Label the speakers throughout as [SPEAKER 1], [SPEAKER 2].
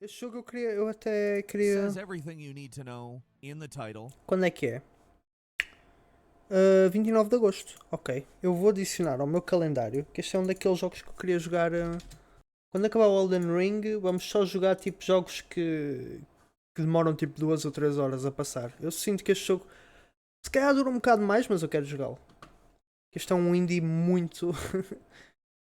[SPEAKER 1] Este jogo eu até queria.
[SPEAKER 2] Says everything you need to know in the title.
[SPEAKER 1] Quando é que é? 29 de Agosto. Ok. Eu vou adicionar ao meu calendário que este é um daqueles jogos que eu queria jogar. Quando acabar o Elden Ring, vamos só jogar tipo jogos que demoram tipo 2 ou 3 horas a passar. Eu sinto que este jogo se calhar dura um bocado mais, mas eu quero jogá-lo. Este é um indie muito.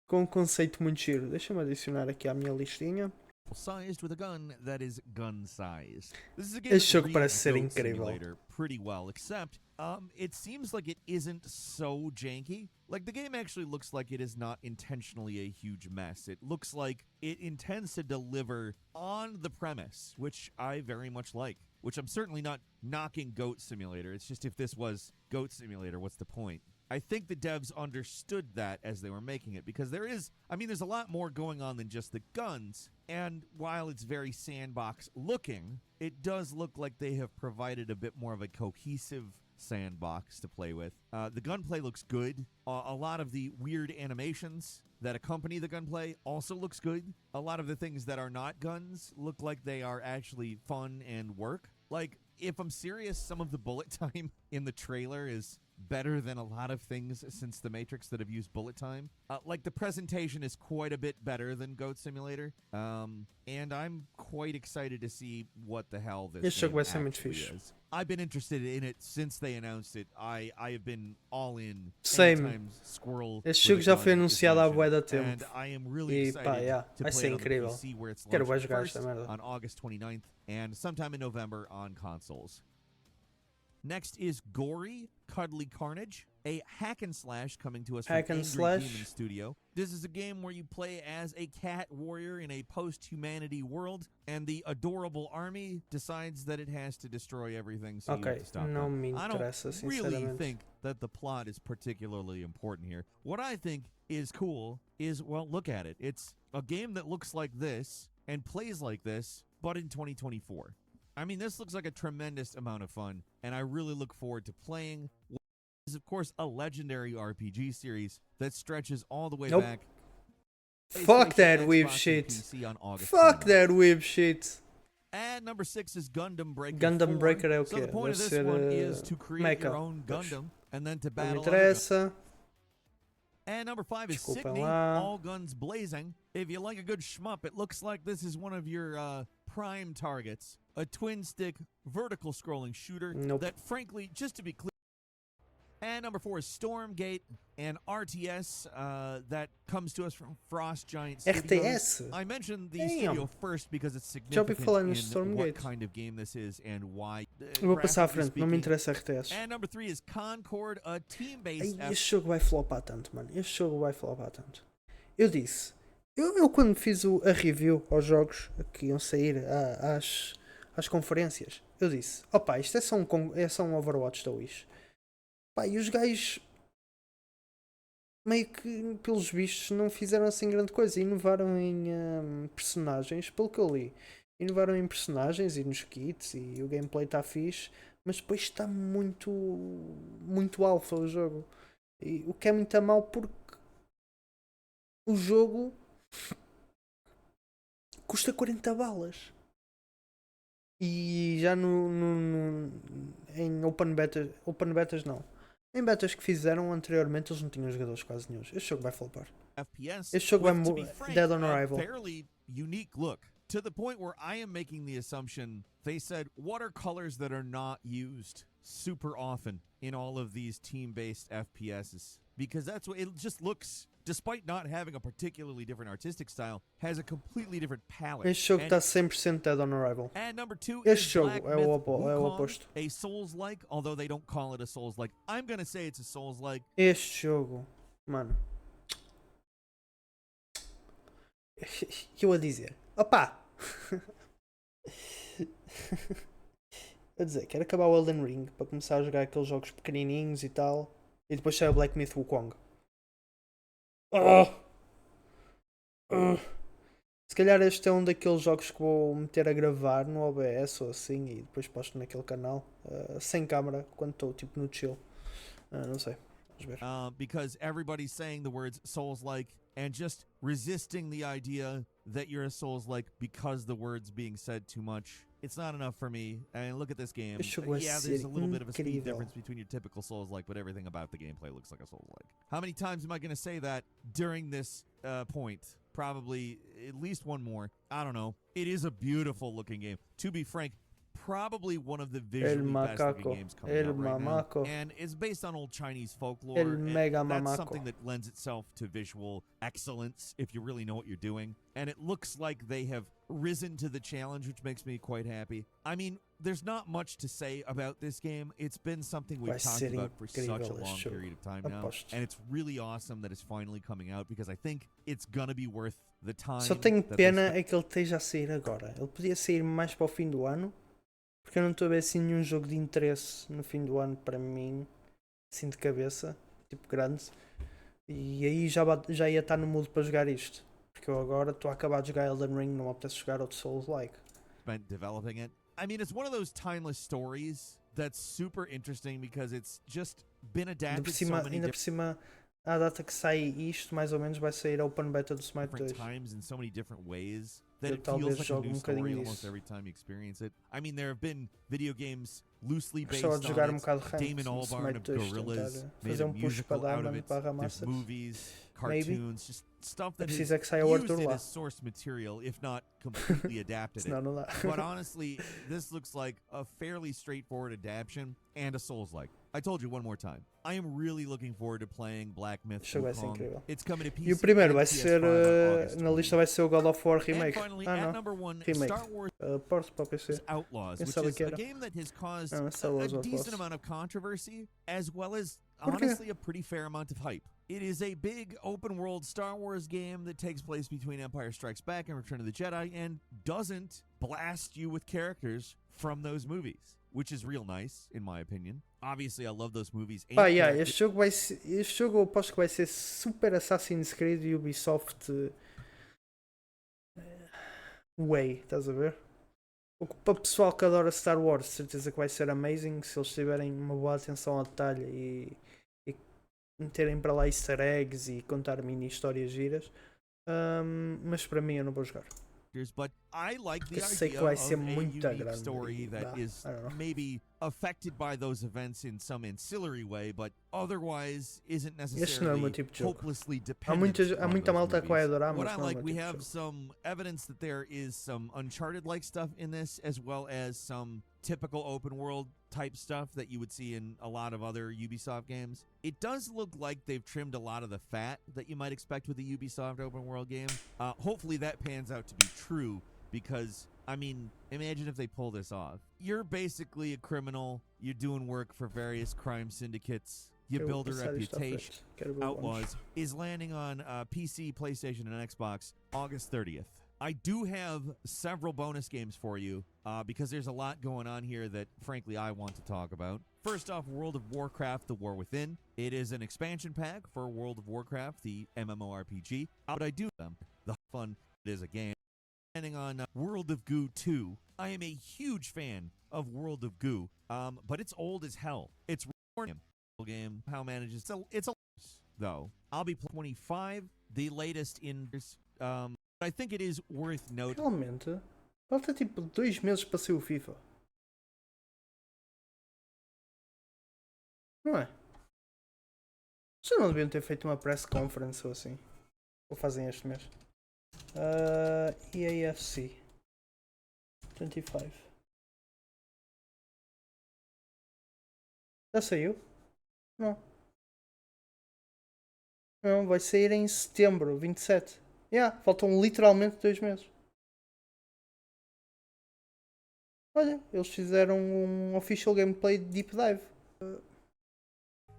[SPEAKER 1] com um conceito muito giro. Deixa-me adicionar aqui à minha listinha.
[SPEAKER 2] Sized with a gun that is gun-sized. This is a game
[SPEAKER 1] Este
[SPEAKER 2] that
[SPEAKER 1] jogo parece
[SPEAKER 2] reads
[SPEAKER 1] ser
[SPEAKER 2] Goat
[SPEAKER 1] incrível.
[SPEAKER 2] Simulator pretty well, except it seems like it isn't so janky. Like, the game actually looks like it is not intentionally a huge mess. It looks like it intends to deliver on the premise, which I very much like. Which I'm certainly not knocking Goat Simulator. It's just if this was Goat Simulator, what's the point? I think the devs understood that as they were making it, because there's a lot more going on than just the guns, and while it's very sandbox looking, it does look like they have provided a bit more of a cohesive sandbox to play with. The gunplay looks good. A lot of the weird animations that accompany the gunplay also looks good. A lot of the things that are not guns look like they are actually fun and work. Like, if I'm serious, some of the bullet time in the trailer is better than a lot of things since The Matrix that have used bullet time. Like, the presentation is quite a bit better than Goat Simulator. And I'm quite excited to see what the hell this game actually is. I've been interested in it since they announced it. I have been all in.
[SPEAKER 1] Same. Este jogo já foi anunciado há bué da tempo.
[SPEAKER 2] And I am really excited to play it on the PC where it's launching first on August 29th and sometime in November on consoles. Next is Gory Cuddly Carnage, a hack and slash coming to us from Angry Demon Studio. This is a game where you play as a cat warrior in a post-humanity world, and the adorable army decides that it has to destroy everything, so you have to stop them. I don't really think that the plot is particularly important here. What I think is cool is, well, look at it. It's a game that looks like this and plays like this, but in 2024. I mean, this looks like a tremendous amount of fun, and I really look forward to playing what is, of course, a legendary RPG series that stretches all the way back.
[SPEAKER 1] Fuck that weeb shit. Fuck that weeb shit.
[SPEAKER 2] And number 6 is Gundam Breaker.
[SPEAKER 1] Gundam Breaker é o quê?
[SPEAKER 2] So the point of this one is to create your own Gundam and then to battle. And number 5 is Sydney, All Guns Blazing. If you like a good shmup, it looks like this is one of your prime targets. A twin-stick, vertical scrolling shooter that, frankly, just to be clear. And number 4 is Stormgate, an RTS that comes to us from Frost Giant Studios.
[SPEAKER 1] RTS?
[SPEAKER 2] I mentioned the studio first because it's significant in what kind of game this is and why.
[SPEAKER 1] Eu vou passar à frente, não me interessa RTS.
[SPEAKER 2] And number 3 is Concord, a team-based...
[SPEAKER 1] Este jogo vai flopar tanto, mano. Este jogo vai flopar tanto. Eu disse... Eu quando fiz a review aos jogos que iam sair às conferências, eu disse, opá, isto é só um Overwatch da Wish. Pá, e os gajos meio que, pelos vistos, não fizeram assim grande coisa. Inovaram em personagens, pelo que eu li. Inovaram em personagens e nos kits, e o gameplay está fixe, mas depois está muito alfa o jogo. E, o que é muito a mal porque o jogo custa 40 balas. E já em open betas não. Em betas que fizeram anteriormente eles não tinham jogadores quase nenhum. Este jogo vai flopar. Este jogo vai dead on arrival.
[SPEAKER 2] Fairly unique look. To the point where I am making the assumption they said, what are colors that are not used super often in all of these team-based FPSs? Because that's what it just looks, despite not having a particularly different artistic style, has a completely different palette.
[SPEAKER 1] Este jogo está 100% dead on arrival.
[SPEAKER 2] And number 2
[SPEAKER 1] este
[SPEAKER 2] is
[SPEAKER 1] jogo é o oposto.
[SPEAKER 2] A Souls-like, although they don't call it a Souls-like. I'm gonna say it's a Souls-like.
[SPEAKER 1] Este jogo, mano. Eu a dizer, opá. A dizer, quero acabar o Elden Ring para começar a jogar aqueles jogos pequenininhos e tal. E depois sai o Black Myth Wukong. Se calhar este é um daqueles jogos que vou meter a gravar no OBS ou assim e depois posto naquele canal sem câmera quando estou tipo no chill. Não sei. Vamos ver.
[SPEAKER 2] Because everybody's saying the words Souls-like and just resisting the idea that you're a Souls-like because the words being said too much. It's not enough for me. I mean, look at this game.
[SPEAKER 1] Este jogo vai
[SPEAKER 2] Yeah,
[SPEAKER 1] ser
[SPEAKER 2] there's a little bit of a speed
[SPEAKER 1] incrível.
[SPEAKER 2] difference between your typical Souls-like, but everything about the gameplay looks like a Souls-like. How many times am I going to say that during this point? Probably at least one more. I don't know. It is a beautiful looking game. To be frank, probably one of the visually best looking games coming out right now. And it's based on old Chinese folklore.
[SPEAKER 1] El mega
[SPEAKER 2] That's
[SPEAKER 1] mamaco.
[SPEAKER 2] something that lends itself to visual excellence if you really know what you're doing. And it looks like they have risen to the challenge, which makes me quite happy. I mean, there's not much to say about this game. It's been something we've talked about for such a long period of time now. And it's really awesome that it's finally coming out because I think it's gonna be worth the time.
[SPEAKER 1] Só tenho pena é que ele esteja a sair agora. Ele podia sair mais para o fim do ano, porque eu não estou a ver assim nenhum jogo de interesse no fim do ano para mim, assim de cabeça, tipo grande. E aí já ia estar no mood para jogar isto. Porque eu agora estou a acabar de jogar Elden Ring, não me apetece jogar outro Souls-like.
[SPEAKER 2] Spent developing it. I mean, it's one of those timeless stories that's super interesting because it's just been adapted
[SPEAKER 1] Ainda por cima, à data que sai isto, mais ou menos vai sair a Open Beta do Smite 2.
[SPEAKER 2] Times in so many different ways that it feels like a new story almost every time you experience it. I mean, there have been video games loosely based on it. Damon Albarn of Gorillaz made a musical out of it. There's movies, cartoons, just stuff that is used it as source material, if not completely adapted it. But honestly, this looks like a fairly straightforward adaptation and a Souls-like. I told you one more time. I am really looking forward to playing Black Myth Wukong. It's coming to PC.
[SPEAKER 1] E o primeiro vai ser, na lista vai ser o God of War Remake.
[SPEAKER 2] Finally, at number one,
[SPEAKER 1] Remake.
[SPEAKER 2] Star Wars
[SPEAKER 1] Porto para PC.
[SPEAKER 2] Outlaws, which is a game that has caused a decent amount of controversy, as well as, honestly, a pretty fair amount of hype. It is a big open-world Star Wars game that takes place between Empire Strikes Back and Return of the Jedi and doesn't blast you with characters from those movies, which is real nice, in my opinion. Obviously, I love those movies.
[SPEAKER 1] Este jogo eu aposto que vai ser super Assassin's Creed e Ubisoft Way, estás a ver? Para o pessoal que adora Star Wars, certeza que vai ser amazing se eles tiverem uma boa atenção ao detalhe e meterem para lá easter eggs e contar mini histórias giras. Mas para mim eu não vou jogar.
[SPEAKER 2] But I like the
[SPEAKER 1] sei que
[SPEAKER 2] idea
[SPEAKER 1] vai
[SPEAKER 2] of
[SPEAKER 1] ser
[SPEAKER 2] a
[SPEAKER 1] muito
[SPEAKER 2] unique
[SPEAKER 1] grande.
[SPEAKER 2] story that is maybe affected by those events in some ancillary way, but otherwise isn't necessarily hopelessly dependent
[SPEAKER 1] há muita malta que vai adorar,
[SPEAKER 2] what
[SPEAKER 1] mas
[SPEAKER 2] I like, we
[SPEAKER 1] tipo
[SPEAKER 2] have some evidence that there is some Uncharted-like stuff in this, as well as some typical open world type stuff that you would see in a lot of other Ubisoft games. It does look like they've trimmed a lot of the fat that you might expect with a Ubisoft open world game. Hopefully that pans out to be true, because I mean, imagine if they pull this off. You're basically a criminal, you're doing work for various crime syndicates, you build a reputation. Outlaws is landing on PC, PlayStation, and Xbox August 30th. I do have several bonus games for you because there's a lot going on here that, frankly, I want to talk about. First off, World of Warcraft: The War Within. It is an expansion pack for World of Warcraft, the MMORPG. But I do them. The fun it is a game. Landing on World of Goo 2. I am a huge fan of World of Goo, but it's old as hell. It's a game. How manages? It's a though. I'll be 25. The latest in I think it is worth noting.
[SPEAKER 1] Realmente, falta tipo 2 meses para sair o FIFA. Não é? Já não deviam ter feito uma press conference ou assim? Ou fazem este mês? EAFC 25. Já saiu? Não. Não, vai sair em setembro, 27. Faltam literalmente 2 meses. Olha, eles fizeram um official gameplay deep dive.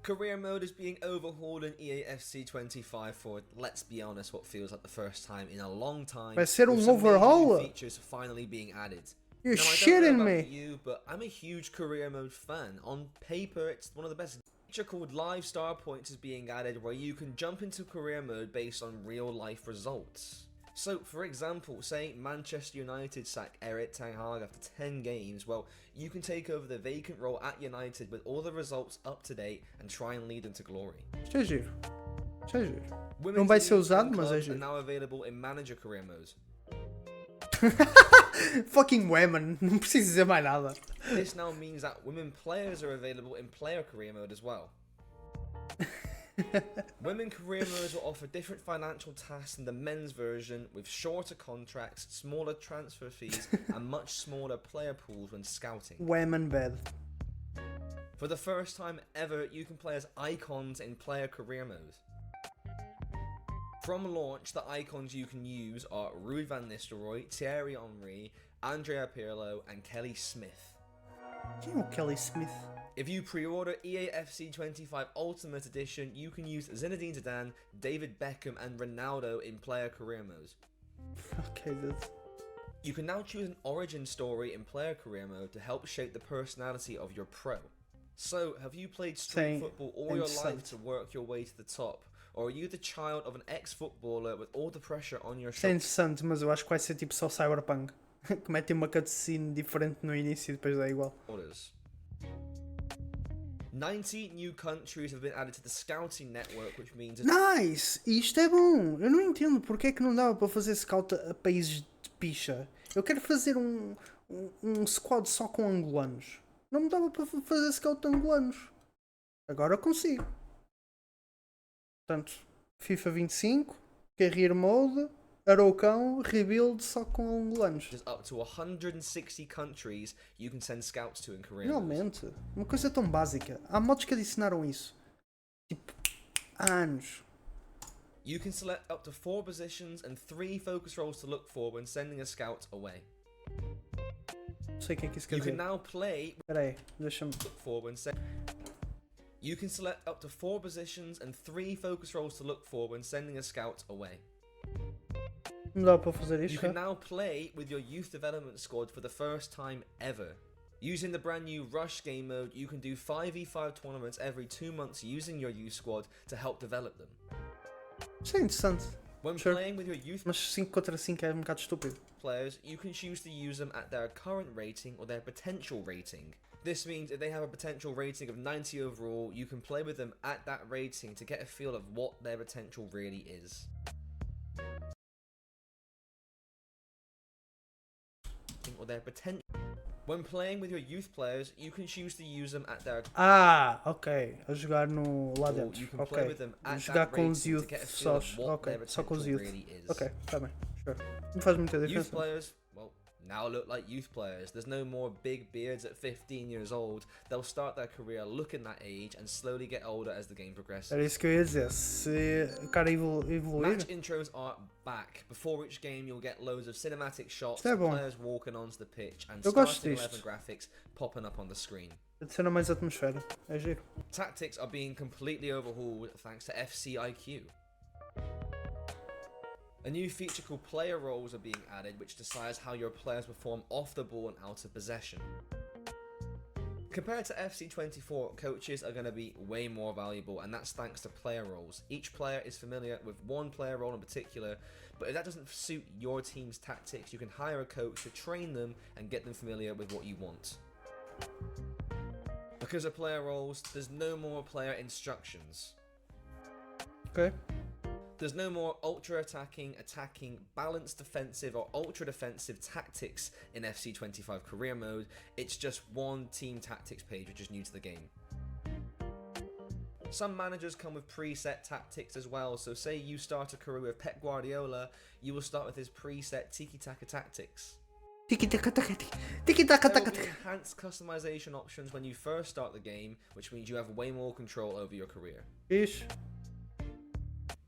[SPEAKER 3] Career mode is being overhauled in EAFC 25 for, let's be honest, what feels like the first time in a long time.
[SPEAKER 1] Vai ser overhaul?
[SPEAKER 3] Features finally being added.
[SPEAKER 1] You're
[SPEAKER 3] now,
[SPEAKER 1] shitting me.
[SPEAKER 3] You, but I'm a huge career mode fan. On paper, it's one of the best. Feature called Live Star Points is being added, where you can jump into career mode based on real life results. So, for example, say Manchester United sack Erik ten Hag after 10 games, well, you can take over the vacant role at United with all the results up to date and try and lead them to glory.
[SPEAKER 1] Isto é giro. Não vai ser usado, mas é giro.
[SPEAKER 3] Are now available in manager career mode.
[SPEAKER 1] Fucking women. Não preciso dizer mais nada.
[SPEAKER 3] This now means that women players are available in player career mode as well. Women career modes will offer different financial tasks than the men's version, with shorter contracts, smaller transfer fees, and much smaller player pools when scouting.
[SPEAKER 1] Women bed.
[SPEAKER 3] For the first time ever, you can play as icons in player career mode. From launch, the icons you can use are Rui van Nistelrooy, Thierry Henry, Andrea Pirlo, and Kelly Smith.
[SPEAKER 1] Quem é o Kelly Smith?
[SPEAKER 3] If you pre-order EA FC 25 Ultimate Edition, you can use Zinedine Zidane, David Beckham, and Ronaldo in player career mode.
[SPEAKER 1] Ok, dude.
[SPEAKER 3] You can now choose an origin story in player career mode to help shape the personality of your pro. So, have you played street football all your life to work your way to the top? Or are you the child of an ex-footballer with all the pressure on your
[SPEAKER 1] Isto é
[SPEAKER 3] shoulders?
[SPEAKER 1] interessante, mas eu acho que vai ser tipo só Cyberpunk. Que metem uma cutscene diferente no início e depois dá igual.
[SPEAKER 3] 90 new countries have been added to the scouting network, which means...
[SPEAKER 1] Nice! Isto é bom! Eu não entendo porque é que não dava para fazer scout a países de picha. Eu quero fazer um squad só com angolanos. Não me dava para fazer scout de angolanos. Agora consigo. Portanto, FIFA 25, Career Mode, Araucão, Rebuild só com angolanos.
[SPEAKER 3] There's up to 160 countries you can send scouts to in career mode.
[SPEAKER 1] Realmente, uma coisa tão básica. Há mods que adicionaram isso. Tipo, há anos.
[SPEAKER 3] You can select up to 4 positions and 3 focus roles to look for when sending a scout away.
[SPEAKER 1] Não sei o que é que isso quer
[SPEAKER 3] You
[SPEAKER 1] dizer.
[SPEAKER 3] can now play
[SPEAKER 1] Espera aí, deixa-me...
[SPEAKER 3] look for when sending... You can select up to 4 positions and 3 focus roles to look for when sending a scout away.
[SPEAKER 1] Não dá para fazer isto.
[SPEAKER 3] You can now play with your youth development squad for the first time ever. Using the brand new Rush game mode, you can do 5v5 tournaments every 2 months using your youth squad to help develop them.
[SPEAKER 1] Isto é interessante.
[SPEAKER 3] When
[SPEAKER 1] Sure.
[SPEAKER 3] playing with your youth
[SPEAKER 1] Mas 5 contra 5 é um bocado estúpido.
[SPEAKER 3] players, you can choose to use them at their current rating or their potential rating. This means if they have a potential rating of 90 overall, you can play with them at that rating to get a feel of what their potential really is. Or their potential. When playing with your youth players, you can choose to use them at their
[SPEAKER 1] Ah, ok. A jogar no lá
[SPEAKER 3] or
[SPEAKER 1] dentro.
[SPEAKER 3] you can play
[SPEAKER 1] Ok.
[SPEAKER 3] with them at
[SPEAKER 1] Jogar
[SPEAKER 3] that
[SPEAKER 1] com os
[SPEAKER 3] rating to
[SPEAKER 1] youth
[SPEAKER 3] get a feel of
[SPEAKER 1] sós.
[SPEAKER 3] what
[SPEAKER 1] Ok,
[SPEAKER 3] their
[SPEAKER 1] só com os
[SPEAKER 3] potential
[SPEAKER 1] youth.
[SPEAKER 3] really is.
[SPEAKER 1] Ok, tá bem. Sure. Não faz muita
[SPEAKER 3] Youth
[SPEAKER 1] diferença.
[SPEAKER 3] players, well, now look like youth players. There's no more big beards at 15 years old. They'll start their career looking that age and slowly get older as the game progresses.
[SPEAKER 1] Era isso que eu ia dizer. Se o cara evoluir.
[SPEAKER 3] Match intros are back. Before each game, you'll get loads of cinematic shots,
[SPEAKER 1] Isto é bom.
[SPEAKER 3] players walking onto the pitch, and
[SPEAKER 1] Eu gosto
[SPEAKER 3] starting
[SPEAKER 1] disto.
[SPEAKER 3] 11 graphics popping up on the screen.
[SPEAKER 1] Adiciona mais atmosfera. É giro.
[SPEAKER 3] Tactics are being completely overhauled thanks to FC IQ. A new feature called player roles are being added, which decides how your players perform off the ball and out of possession. Compared to FC24, coaches are going to be way more valuable, and that's thanks to player roles. Each player is familiar with one player role in particular, but if that doesn't suit your team's tactics, you can hire a coach to train them and get them familiar with what you want. Because of player roles, there's no more player instructions.
[SPEAKER 1] Ok.
[SPEAKER 3] There's no more ultra-attacking, balanced defensive or ultra-defensive tactics in FC25 career mode. It's just one team tactics page, which is new to the game. Some managers come with preset tactics as well, so say you start a career with Pep Guardiola, you will start with his preset tiki-taka tactics.
[SPEAKER 1] Tiki-taka-taka.
[SPEAKER 3] There will
[SPEAKER 1] Tiki-taka-taka.
[SPEAKER 3] be enhanced customization options when you first start the game, which means you have way more control over your career.
[SPEAKER 1] Fixe.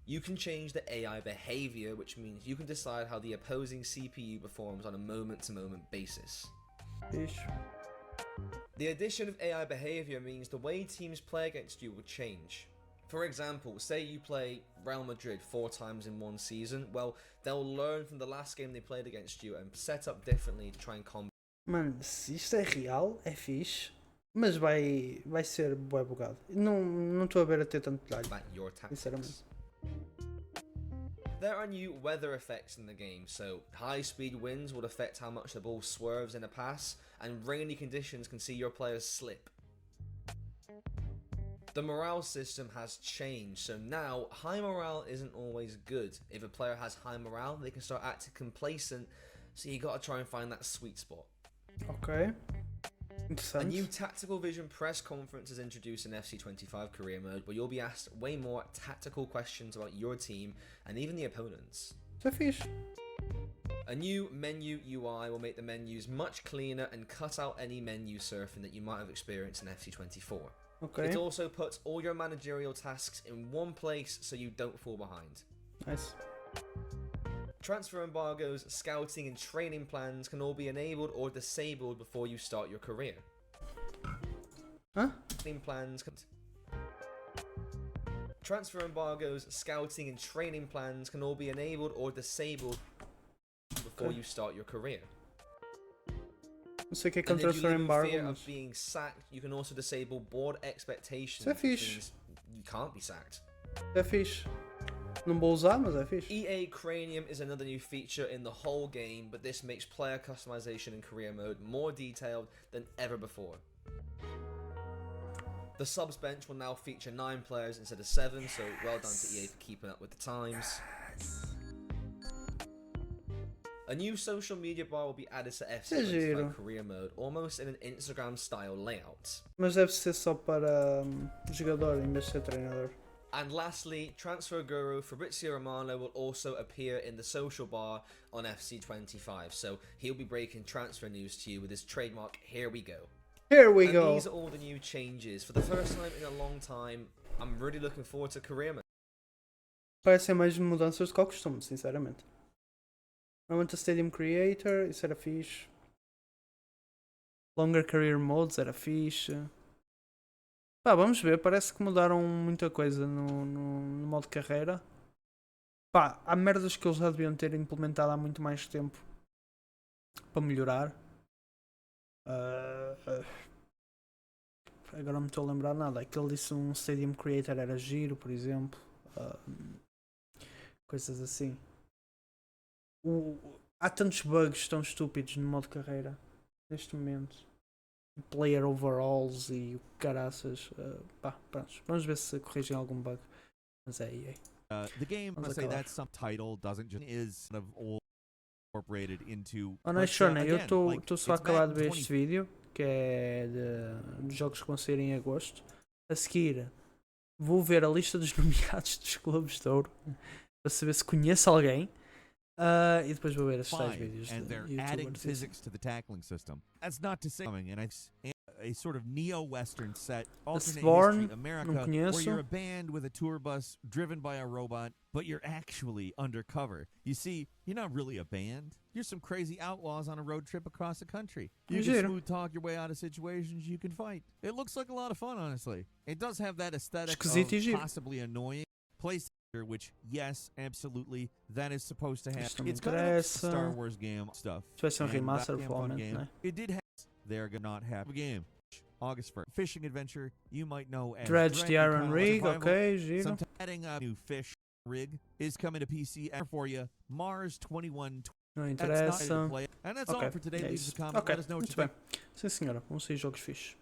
[SPEAKER 3] You can change the AI behavior, which means you can decide how the opposing CPU performs on a moment-to-moment basis.
[SPEAKER 1] Fixe.
[SPEAKER 3] The addition of AI behavior means the way teams play against you will change. For example, say you play Real Madrid 4 times in one season, well, they'll learn from the last game they played against you and set up differently to try and combat
[SPEAKER 1] Mano, se isto é real, é fixe. Mas vai ser bué bugado. Não estou a ver a ter tanto detalhe.
[SPEAKER 3] your tactics.
[SPEAKER 1] Sinceramente.
[SPEAKER 3] There are new weather effects in the game, so high-speed winds will affect how much the ball swerves in a pass, and rainy conditions can see your players slip. The morale system has changed, so now high morale isn't always good. If a player has high morale, they can start acting complacent so you gotta try and find that sweet spot.
[SPEAKER 1] Ok.
[SPEAKER 3] A
[SPEAKER 1] Interessante.
[SPEAKER 3] new Tactical Vision press conference is introduced in FC25 Career Mode, where you'll be asked way more tactical questions about your team and even the opponents.
[SPEAKER 1] Isso é fixe.
[SPEAKER 3] A new menu UI will make the menus much cleaner and cut out any menu surfing that you might have experienced in FC24.
[SPEAKER 1] Ok.
[SPEAKER 3] It also puts all your managerial tasks in one place so you don't fall behind.
[SPEAKER 1] Nice.
[SPEAKER 3] Transfer embargoes, scouting and training plans can all be enabled or disabled before you start your career.
[SPEAKER 1] Hã?
[SPEAKER 3] Training plans can... Transfer embargoes, scouting and training plans can all be enabled or disabled before you start your career.
[SPEAKER 1] Não sei o que é
[SPEAKER 3] And if you
[SPEAKER 1] transfer
[SPEAKER 3] live in
[SPEAKER 1] embargo,
[SPEAKER 3] fear
[SPEAKER 1] mas...
[SPEAKER 3] of being sacked, you can also disable board expectations,
[SPEAKER 1] Isso é
[SPEAKER 3] which
[SPEAKER 1] fixe.
[SPEAKER 3] means you can't be sacked.
[SPEAKER 1] É fixe. Não vou usar, mas é fixe.
[SPEAKER 3] EA Cranium is another new feature in the whole game, but this makes player customization in career mode more detailed than ever before. The subs bench will now feature 9 players instead of 7, so well done to EA for keeping up with the times. A new social media bar will be added to FC25 career mode, almost in an Instagram style layout.
[SPEAKER 1] Mas deve ser só para jogador em vez de ser treinador.
[SPEAKER 3] And lastly, transfer guru Fabrizio Romano will also appear in the social bar on FC25, so he'll be breaking transfer news to you with his trademark "Here we go."
[SPEAKER 1] Here we
[SPEAKER 3] And
[SPEAKER 1] go.
[SPEAKER 3] these are all the new changes. For the first time in a long time, I'm really looking forward to career mode.
[SPEAKER 1] Parecem mais mudanças do que ao costume, sinceramente. Normalmente a Stadium Creator, isso era fixe. Longer Career Modes era fixe. Pá, vamos ver, parece que mudaram muita coisa no modo carreira. Pá, há merdas que eles já deviam ter implementado há muito mais tempo para melhorar. Agora não me estou a lembrar nada. Aquele disse um Stadium Creator era giro, por exemplo. Coisas assim. Há tantos bugs tão estúpidos no modo carreira neste momento. Player overalls e o caraças. Pá, pronto. Vamos ver se corrigem algum bug. Mas é EA.
[SPEAKER 2] The game,
[SPEAKER 1] Vamos
[SPEAKER 2] let's say
[SPEAKER 1] acabar.
[SPEAKER 2] that subtitle doesn't just is kind of all incorporated into.
[SPEAKER 1] Oh, não,
[SPEAKER 2] but,
[SPEAKER 1] Shona, eu
[SPEAKER 2] again,
[SPEAKER 1] estou
[SPEAKER 2] like,
[SPEAKER 1] só a
[SPEAKER 2] it's
[SPEAKER 1] acabar de
[SPEAKER 2] Madden
[SPEAKER 1] ver este vídeo, que é de jogos que vão sair em agosto. A seguir, vou ver a lista dos nomeados dos Globos de Ouro para saber se conheço alguém. E depois vou ver estes tais
[SPEAKER 2] 5,
[SPEAKER 1] vídeos
[SPEAKER 2] and
[SPEAKER 1] de
[SPEAKER 2] they're
[SPEAKER 1] YouTubers.
[SPEAKER 2] adding physics to the tackling system. That's not to say and a sort of neo-western set, alternate
[SPEAKER 1] Sworn,
[SPEAKER 2] history America,
[SPEAKER 1] não conheço.
[SPEAKER 2] where you're a band with a tour bus driven by a robot, but you're actually undercover. You see, you're not really a band. You're some crazy outlaws on a road trip across the country. You can
[SPEAKER 1] Giro.
[SPEAKER 2] smooth talk your way out of situations you can fight. It looks like a lot of fun, honestly. It does have that aesthetic
[SPEAKER 1] Esquisito e
[SPEAKER 2] of
[SPEAKER 1] giro.
[SPEAKER 2] possibly annoying place, which, yes, absolutely, that is supposed to have.
[SPEAKER 1] Isto não me
[SPEAKER 2] It's kind of
[SPEAKER 1] interessa.
[SPEAKER 2] Star Wars game stuff.
[SPEAKER 1] Se vai ser um
[SPEAKER 2] And
[SPEAKER 1] remaster,
[SPEAKER 2] that damn fun
[SPEAKER 1] provavelmente,
[SPEAKER 2] game.
[SPEAKER 1] né?
[SPEAKER 2] It did have. They're gonna not have a game. August 1st. Fishing adventure you might know as
[SPEAKER 1] Dredge the Iron Rig,
[SPEAKER 2] Survival.
[SPEAKER 1] ok, giro.
[SPEAKER 2] Sometimes adding a new fish rig is coming to PC for you. Mars 21.
[SPEAKER 1] Não
[SPEAKER 2] That's not
[SPEAKER 1] interessa.
[SPEAKER 2] play. And that's
[SPEAKER 1] Ok,
[SPEAKER 2] all for today.
[SPEAKER 1] é
[SPEAKER 2] Leave
[SPEAKER 1] isso.
[SPEAKER 2] us a comment.
[SPEAKER 1] Ok,
[SPEAKER 2] Let us know what
[SPEAKER 1] muito
[SPEAKER 2] you
[SPEAKER 1] bem. Sim senhora, vão sair jogos fixes.